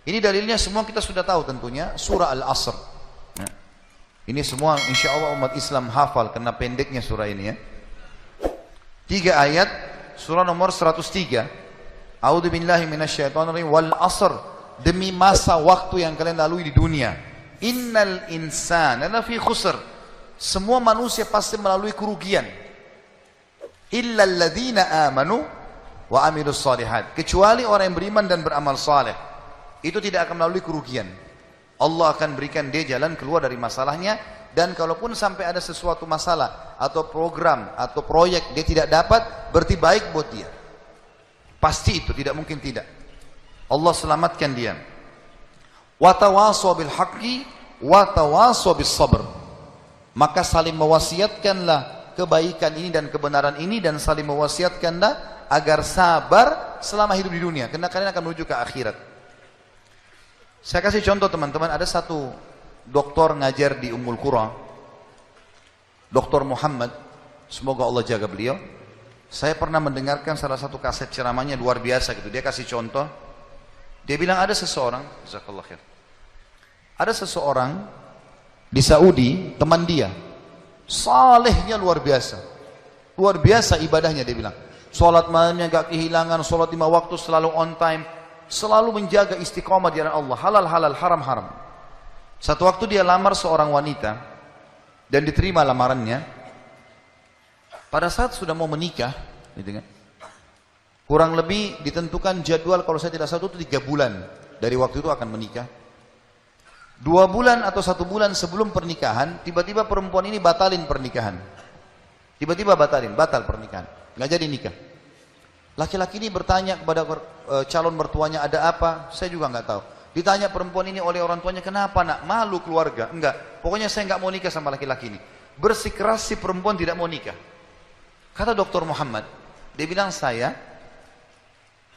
Ini dalilnya semua kita sudah tahu tentunya, surah Al-Asr. Nah, ini semua insya Allah umat Islam hafal karena pendeknya surah ini ya. 3 ayat, surah nomor 103. A'udzu billahi minasyaitonir rajim. Wal 'asr, demi masa waktu yang kalian lalui di dunia. Innal insana lafi khusr. Semua manusia pasti melalui kerugian. Illa alladzina amanu wa amilus shalihat. Kecuali orang yang beriman dan beramal saleh. Itu tidak akan melalui kerugian. Allah akan berikan dia jalan keluar dari masalahnya. Dan kalaupun sampai ada sesuatu masalah atau program atau proyek dia tidak dapat, berarti baik buat dia. Pasti itu, tidak mungkin tidak. Allah selamatkan dia. Wa tawasaw bil haqqi wa tawasaw bis sabr. Maka saling mewasiatkanlah kebaikan ini dan kebenaran ini, dan saling mewasiatkanlah agar sabar selama hidup di dunia, karena kalian akan menuju ke akhirat. Saya kasih contoh teman-teman, ada satu doktor ngajar di Ummul Qura, Dr. Muhammad, semoga Allah jaga beliau. Saya pernah mendengarkan salah satu kaset ceramahnya luar biasa gitu. Dia kasih contoh, dia bilang ada seseorang, jazakallah khair, ada seseorang di Saudi, teman dia, salehnya luar biasa ibadahnya. Dia bilang, sholat malamnya gak kehilangan, sholat 5 waktu selalu on time, selalu menjaga istiqomah di jalan Allah, halal-halal, haram-haram. Satu waktu dia lamar seorang wanita dan diterima lamarannya. Pada saat sudah mau menikah, gitu kan, kurang lebih ditentukan jadwal, kalau saya tidak salah itu 3 bulan dari waktu itu akan menikah. 2 bulan atau 1 bulan sebelum pernikahan, tiba-tiba perempuan ini batalin pernikahan. Tiba-tiba batal pernikahan, nggak jadi nikah. Laki-laki ini bertanya kepada calon mertuanya, ada apa? Saya juga nggak tahu. Ditanya perempuan ini oleh orang tuanya, kenapa nak? Malu keluarga? Enggak, pokoknya saya nggak mau nikah sama laki-laki ini. Bersikeras si perempuan tidak mau nikah. Kata Dr. Muhammad, dia bilang, saya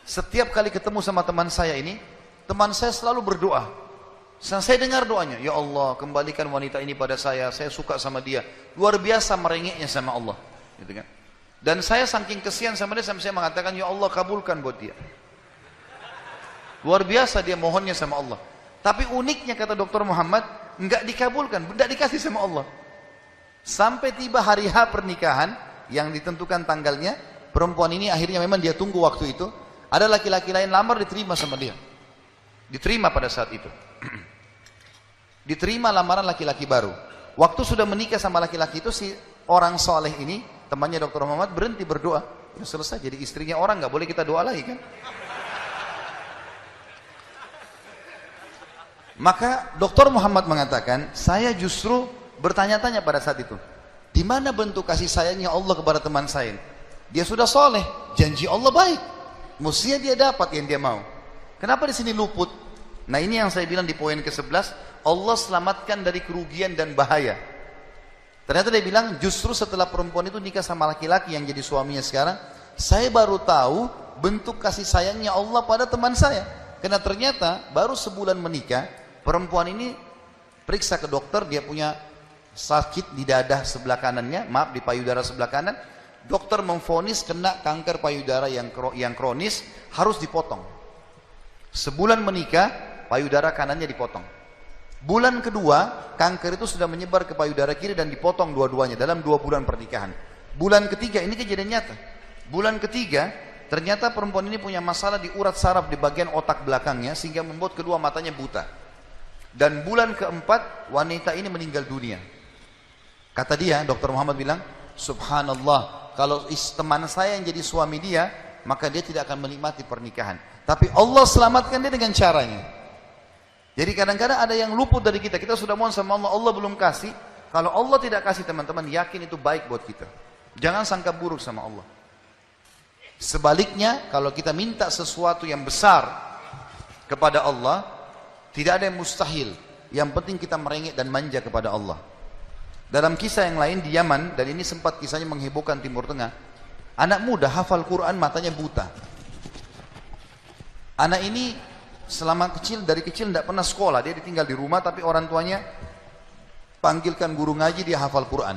setiap kali ketemu sama teman saya ini, teman saya selalu berdoa. Saya dengar doanya, ya Allah kembalikan wanita ini pada saya suka sama dia. Luar biasa merengeknya sama Allah, gitu kan. Dan saya saking kesian sama dia, sampai saya mengatakan, ya Allah kabulkan buat dia. Luar biasa dia mohonnya sama Allah. Tapi uniknya kata Dr. Muhammad, enggak dikabulkan, enggak dikasih sama Allah. Sampai tiba hari H pernikahan yang ditentukan tanggalnya, perempuan ini akhirnya memang dia tunggu waktu itu, ada laki-laki lain lamar, diterima sama dia. Diterima pada saat itu. Diterima lamaran laki-laki baru. Waktu sudah menikah sama laki-laki itu, si orang soleh ini, temannya Dr. Muhammad, berhenti berdoa. Ya selesai, jadi istrinya orang, nggak boleh kita doa lagi kan. Maka Dr. Muhammad mengatakan, saya justru bertanya-tanya pada saat itu, di mana bentuk kasih sayangnya Allah kepada teman saya? Dia sudah soleh, janji Allah baik, mestinya dia dapat yang dia mau. Kenapa di sini luput? Nah ini yang saya bilang di poin ke-11, Allah selamatkan dari kerugian dan bahaya. Ternyata dia bilang, justru setelah perempuan itu nikah sama laki-laki yang jadi suaminya sekarang, saya baru tahu bentuk kasih sayangnya Allah pada teman saya. Karena ternyata baru sebulan menikah, perempuan ini periksa ke dokter, dia punya sakit di dada sebelah kanannya, maaf di payudara sebelah kanan. Dokter memvonis kena kanker payudara yang kronis, harus dipotong. Sebulan menikah, payudara kanannya dipotong. Bulan kedua, kanker itu sudah menyebar ke payudara kiri dan dipotong dua-duanya dalam 2 bulan pernikahan. Bulan ketiga, ini kejadian nyata. Bulan ketiga, ternyata perempuan ini punya masalah di urat saraf di bagian otak belakangnya, sehingga membuat kedua matanya buta. Dan bulan keempat, wanita ini meninggal dunia. Kata dia, Dr. Muhammad bilang, subhanallah, kalau teman saya yang jadi suami dia, maka dia tidak akan menikmati pernikahan. Tapi Allah selamatkan dia dengan caranya. Jadi kadang-kadang ada yang luput dari kita. Kita sudah mohon sama Allah, Allah belum kasih. Kalau Allah tidak kasih, teman-teman, yakin itu baik buat kita. Jangan sangka buruk sama Allah. Sebaliknya, kalau kita minta sesuatu yang besar kepada Allah, tidak ada yang mustahil. Yang penting kita merengek dan manja kepada Allah. Dalam kisah yang lain di Yaman, dan ini sempat kisahnya menghebohkan Timur Tengah, anak muda hafal Quran, matanya buta. Anak ini dari kecil tidak pernah sekolah, dia ditinggal di rumah, tapi orang tuanya panggilkan guru ngaji, dia hafal Quran.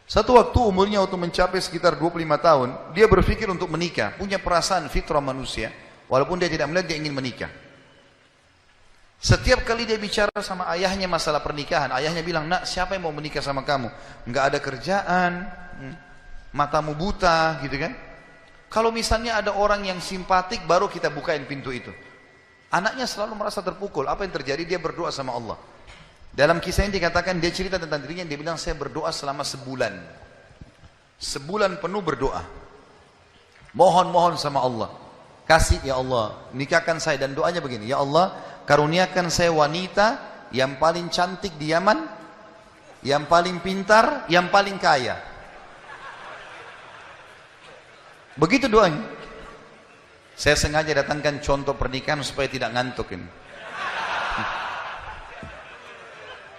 Satu waktu umurnya waktu mencapai sekitar 25 tahun, dia berpikir untuk menikah, punya perasaan fitrah manusia, walaupun dia tidak melihat, dia ingin menikah. Setiap kali dia bicara sama ayahnya masalah pernikahan, ayahnya bilang, nak, siapa yang mau menikah sama kamu? Nggak ada kerjaan, matamu buta, gitu kan? Kalau misalnya ada orang yang simpatik, baru kita bukain pintu itu. Anaknya selalu merasa terpukul. Apa yang terjadi? Dia berdoa sama Allah. Dalam kisah ini dikatakan, dia cerita tentang dirinya, dia bilang, saya berdoa selama sebulan. Sebulan penuh berdoa. Mohon-mohon sama Allah. Kasih ya Allah, nikahkan saya. Dan doanya begini, ya Allah, karuniakan saya wanita yang paling cantik di Yaman, yang paling pintar, yang paling kaya. Begitu doanya. Saya sengaja datangkan contoh pernikahan supaya tidak ngantuk ini.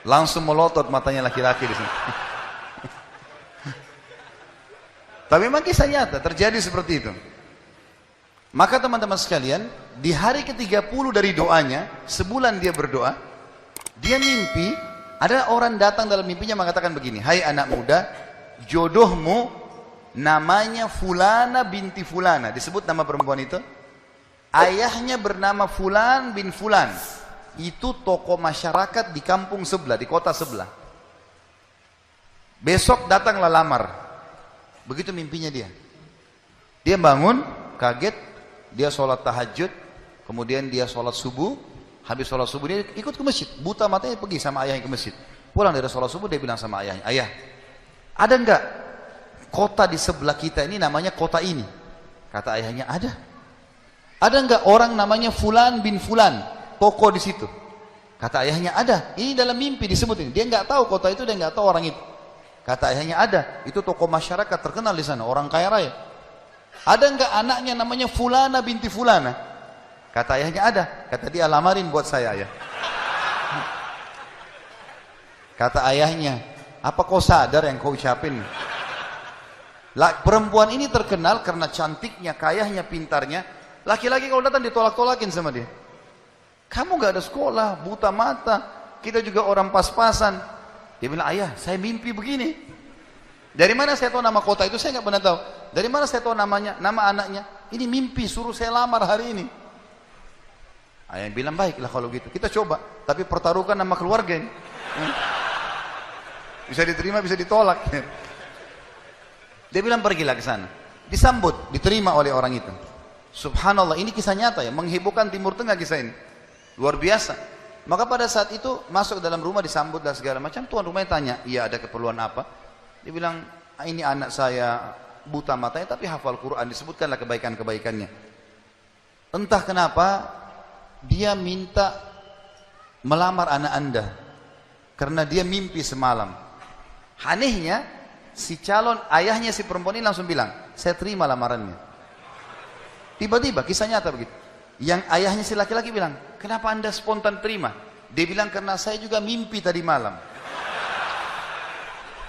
Langsung melotot matanya laki-laki di sini. Tapi memang kisah nyata terjadi seperti itu. Maka teman-teman sekalian, di hari ke-30 dari doanya, sebulan dia berdoa, dia mimpi, ada orang datang dalam mimpinya mengatakan begini, hai anak muda, jodohmu namanya Fulana binti Fulana. Disebut nama perempuan itu. Ayahnya bernama Fulan bin Fulan. Itu tokoh masyarakat di kampung sebelah, di kota sebelah. Besok datanglah lamar. Begitu mimpinya dia. Dia bangun, kaget, dia sholat tahajud, kemudian dia sholat subuh. Habis sholat subuh dia ikut ke masjid. Buta matanya pergi sama ayahnya ke masjid. Pulang dari sholat subuh dia bilang sama ayahnya, ayah, ada enggak kota di sebelah kita ini namanya kota ini? Kata ayahnya, ada. Ada enggak orang namanya Fulan bin Fulan, tokoh di situ? Kata ayahnya, ada. Ini dalam mimpi disebut ini. Dia enggak tahu kota itu, dia enggak tahu orang itu. Kata ayahnya, ada. Itu tokoh masyarakat terkenal di sana, orang kaya raya. Ada enggak anaknya namanya Fulana binti Fulana? Kata ayahnya, ada. Kata dia, lamarin buat saya, ayah. Kata ayahnya, apa kau sadar yang kau ucapin? Perempuan ini terkenal karena cantiknya, kayahnya, pintarnya. Laki-laki kalau datang ditolak-tolakin sama dia. Kamu gak ada sekolah, buta mata, kita juga orang pas-pasan. Dia bilang, ayah, saya mimpi begini. Dari mana saya tahu nama kota itu? Saya gak pernah tahu. Dari mana saya tahu namanya, nama anaknya? Ini mimpi, suruh saya lamar hari ini. Ayah bilang, baiklah kalau gitu, kita coba. Tapi pertaruhkan nama keluarga ini. Bisa diterima, bisa ditolak. Dia bilang, pergilah ke sana. Disambut, diterima oleh orang itu. Subhanallah, ini kisah nyata ya, menghebohkan Timur Tengah kisah ini. Luar biasa. Maka pada saat itu masuk ke dalam rumah, disambut dan segala macam. Tuan rumahnya tanya, iya ada keperluan apa? Dia bilang, ini anak saya buta matanya tapi hafal Quran. Disebutkanlah kebaikan-kebaikannya. Entah kenapa dia minta melamar anak anda karena dia mimpi semalam. Anehnya si calon ayahnya si perempuan ini langsung bilang, saya terima lamarannya. Tiba-tiba kisah nyata begitu. Yang ayahnya si laki-laki bilang, kenapa anda spontan terima? Dia bilang, karena saya juga mimpi tadi malam.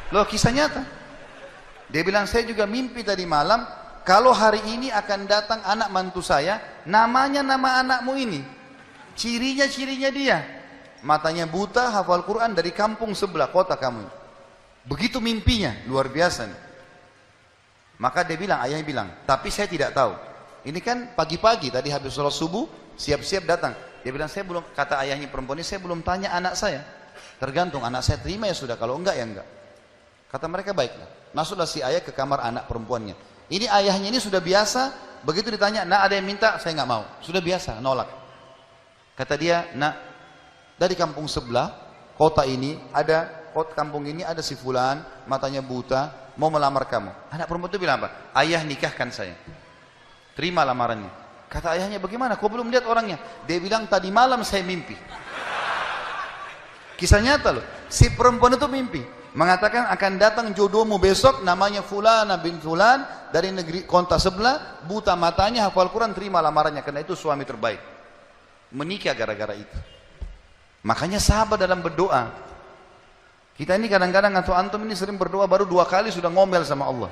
Loh, kisah nyata. Dia bilang, saya juga mimpi tadi malam, kalau hari ini akan datang anak mantu saya, namanya nama anakmu ini. Cirinya dia. Matanya buta, hafal Quran, dari kampung sebelah kota kamu. Begitu mimpinya, luar biasa nih. Maka dia bilang, ayahnya bilang, tapi saya tidak tahu. Ini kan pagi-pagi tadi habis sholat subuh, siap-siap datang. Dia bilang, saya belum, kata ayahnya perempuan ini, saya belum tanya anak saya. Tergantung, anak saya terima ya sudah, kalau enggak ya enggak. Kata mereka, baiklah. Masuklah si ayah ke kamar anak perempuannya. Ini ayahnya ini sudah biasa, begitu ditanya, nak ada yang minta, saya enggak mau. Sudah biasa, nolak. Kata dia, nak, dari kampung sebelah, kota ini, kampung ini ada si fulan, matanya buta, mau melamar kamu. Anak perempuan itu bilang apa? Ayah nikahkan saya. Terima lamarannya. Kata ayahnya, bagaimana? Kau belum lihat orangnya? Dia bilang, tadi malam saya mimpi. Kisah nyata loh. Si perempuan itu mimpi. Mengatakan akan datang jodohmu besok, namanya Fulana bin Fulan, dari negeri kota sebelah, buta matanya, hafal Quran, terima lamarannya. Karena itu suami terbaik. Menikah gara-gara itu. Makanya sahabat dalam berdoa. Kita ini kadang-kadang atau antum ini sering berdoa, baru 2 kali sudah ngomel sama Allah.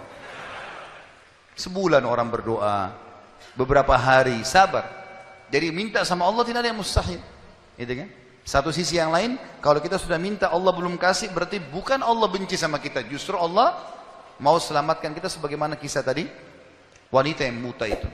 Sebulan orang berdoa. Beberapa hari, sabar. Jadi minta sama Allah tidak ada yang mustahil. Gitu kan? Satu sisi yang lain, kalau kita sudah minta Allah belum kasih, berarti bukan Allah benci sama kita. Justru Allah mau selamatkan kita sebagaimana kisah tadi, wanita yang buta itu.